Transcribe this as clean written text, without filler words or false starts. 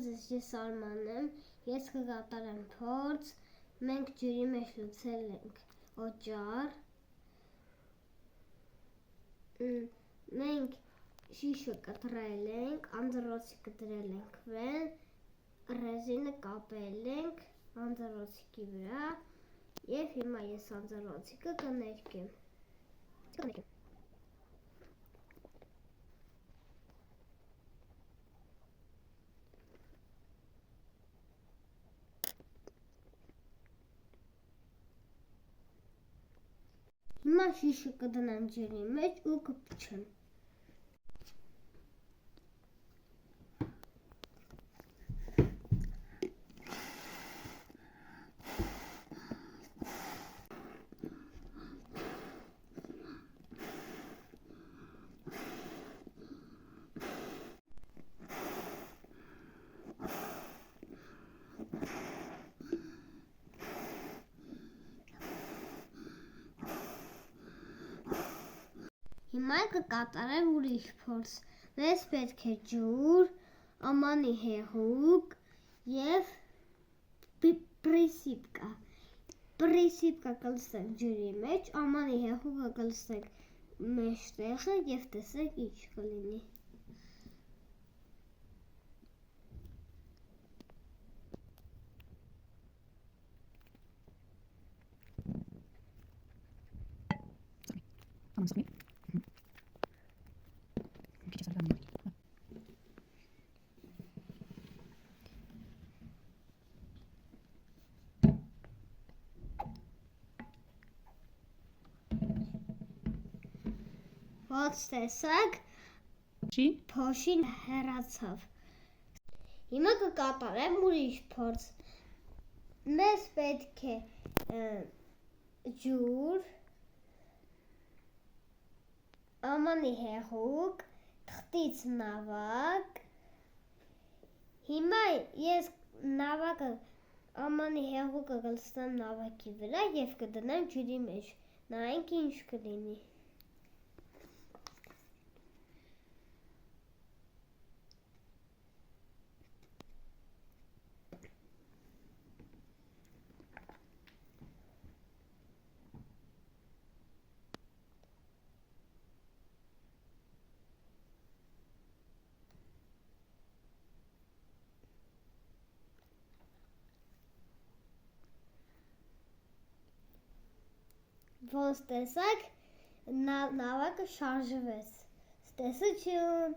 ձեզ ես Արմանն եմ, ես կկատարեմ փորձ, մենք ջրի մեջ լցել ենք օճառ, մենք շիշը կտրել ենք, անձեռոցիկը դրել ենք վեն, ռեզինը կապել ենք անձեռոցիկի վրա և հիմա ես անձեռոցիկը կներկեմ։ Հիմա շիշը կդնեմ ջրի մեջ ու կփչեմ։ Հիմա կկատարեմ ուրիշ փորձ, մեզ պետք է ջուր, ամանի հեղուկ և պրիսիպկա։ Պրիսիպկա կլցնենք ջրի մեջ, ամանի հեղուկը կլցնենք մեջտեղը և տեսեք ինչ կլինի։ Ոնց տեսակ, փոշին հեռացավ։ Հիմա կկատարեմ ուրիշ փորձ։ Մեզ պետք է ջուր, ամանի հեղուկ, թղթից նավակ։ Հիմա ես նավակը, ամանի հեղուկը կլցնեմ նավակի վրա և կդնեմ ջրի մեջ, նայենք ինչ կլինի։ Ոնց տեսակ, նավակը շարժվեց։ Տեսություն։